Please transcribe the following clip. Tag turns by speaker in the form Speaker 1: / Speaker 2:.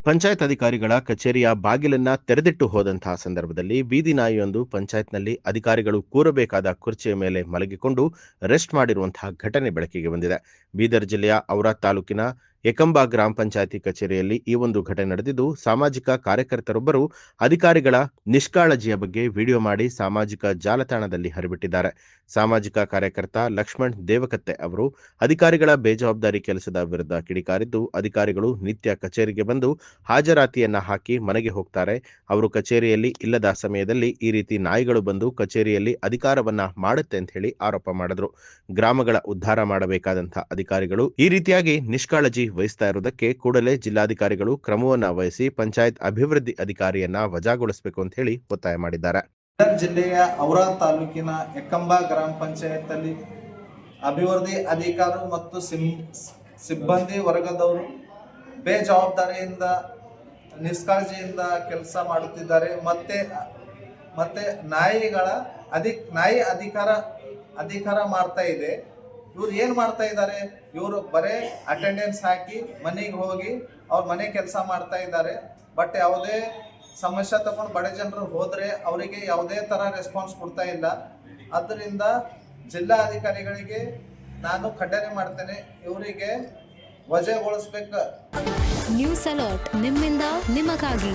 Speaker 1: ಪಂಚಾಯತ್ ಅಧಿಕಾರಿಗಳ ಕಚೇರಿಯ ಬಾಗಿಲನ್ನ ತೆರೆದಿಟ್ಟು ಹೋದಂತಹ ಸಂದರ್ಭದಲ್ಲಿ ಬೀದಿ ನಾಯಿಯೊಂದು ಪಂಚಾಯತ್ನಲ್ಲಿ ಅಧಿಕಾರಿಗಳು ಕೂರಬೇಕಾದ ಕುರ್ಚಿಯ ಮೇಲೆ ಮಲಗಿಕೊಂಡು ರೆಸ್ಟ್ ಮಾಡಿರುವಂತಹ ಘಟನೆ ಬೆಳಕಿಗೆ ಬಂದಿದೆ. ಬೀದರ್ ಜಿಲ್ಲೆಯ ಔರಾ ತಾಲೂಕಿನ ಯಕಂಬ ಗ್ರಾಮ ಪಂಚಾಯತಿ ಕಚೇರಿಯಲ್ಲಿ ಈ ಒಂದು ಘಟನೆ ನಡೆದಿದ್ದು, ಸಾಮಾಜಿಕ ಕಾರ್ಯಕರ್ತರೊಬ್ಬರು ಅಧಿಕಾರಿಗಳ ನಿಷ್ಕಾಳಜಿಯ ಬಗ್ಗೆ ವಿಡಿಯೋ ಮಾಡಿ ಸಾಮಾಜಿಕ ಜಾಲತಾಣದಲ್ಲಿ ಹರಿಬಿಟ್ಟಿದ್ದಾರೆ. ಸಾಮಾಜಿಕ ಕಾರ್ಯಕರ್ತ ಲಕ್ಷ್ಮಣ್ ದೇವಕತ್ತೆ ಅವರು ಅಧಿಕಾರಿಗಳ ಬೇಜವಾಬ್ದಾರಿ ಕೆಲಸದ ವಿರುದ್ಧ ಕಿಡಿಕಾರಿದ್ದು, ಅಧಿಕಾರಿಗಳು ನಿತ್ಯ ಕಚೇರಿಗೆ ಬಂದು ಹಾಜರಾತಿಯನ್ನ ಹಾಕಿ ಮನೆಗೆ ಹೋಗ್ತಾರೆ. ಅವರು ಕಚೇರಿಯಲ್ಲಿ ಇಲ್ಲದ ಸಮಯದಲ್ಲಿ ಈ ರೀತಿ ನಾಯಿಗಳು ಬಂದು ಕಚೇರಿಯಲ್ಲಿ ಅಧಿಕಾರವನ್ನ ಮಾಡುತ್ತೆ ಅಂತ ಹೇಳಿ ಆರೋಪ ಮಾಡಿದ್ರು. ಗ್ರಾಮಗಳ ಉದ್ಧಾರ ಮಾಡಬೇಕಾದಂತಹ ಅಧಿಕಾರಿಗಳು ಈ ರೀತಿಯಾಗಿ ನಿಷ್ಕಾಳಜಿ ವಹಿಸ್ತಾ ಇರುವುದಕ್ಕೆ ಕೂಡಲೇ ಜಿಲ್ಲಾಧಿಕಾರಿಗಳು ಕ್ರಮವನ್ನ ವಹಿಸಿ ಪಂಚಾಯತ್ ಅಭಿವೃದ್ಧಿ ಅಧಿಕಾರಿಯನ್ನ ವಜಾಗೊಳಿಸಬೇಕು ಅಂತ ಹೇಳಿ ಒತ್ತಾಯ ಮಾಡಿದ್ದಾರೆ.
Speaker 2: ಜಿಲ್ಲೆಯ ಔರಾ ತಾಲೂಕಿನ ಯಕಂಬ ಗ್ರಾಮ ಪಂಚಾಯತ್ ಅಲ್ಲಿ ಅಭಿವೃದ್ಧಿ ಅಧಿಕಾರಿಗಳು ಮತ್ತು ಸಿಬ್ಬಂದಿ ವರ್ಗದವರು ಬೇಜವಾಬ್ದಾರಿಯಿಂದ ನಿಷ್ಕಾಳಜಿಯಿಂದ ಕೆಲಸ ಮಾಡುತ್ತಿದ್ದಾರೆ. ಮತ್ತೆ ನಾಯಿ ಅಧಿಕಾರ ಮಾಡ್ತಾ ಇದೆ. ಇವ್ರು ಏನು ಮಾಡ್ತಾ ಇದ್ದಾರೆ? ಇವರು ಬರೇ ಅಟೆಂಡೆನ್ಸ್ ಹಾಕಿ ಮನೆಗೆ ಹೋಗಿ ಅವ್ರ ಮನೆ ಕೆಲಸ ಮಾಡ್ತಾ ಇದ್ದಾರೆ. ಬಟ್ ಯಾವುದೇ ಸಮಸ್ಯೆ ತಗೊಂಡು ಬಡ ಜನರು ಹೋದರೆ ಅವರಿಗೆ ಯಾವುದೇ ಥರ ರೆಸ್ಪಾನ್ಸ್ ಕೊಡ್ತಾ ಇಲ್ಲ. ಆದ್ದರಿಂದ ಜಿಲ್ಲಾ ಅಧಿಕಾರಿಗಳಿಗೆ ನಾನು ಖಂಡನೆ ಮಾಡ್ತೇನೆ, ಇವರಿಗೆ ವಜಾಗೊಳಿಸ್ಬೇಕು.
Speaker 3: ನ್ಯೂಸ್ ಅಲರ್ಟ್ ನಿಮ್ಮಿಂದ ನಿಮಗಾಗಿ.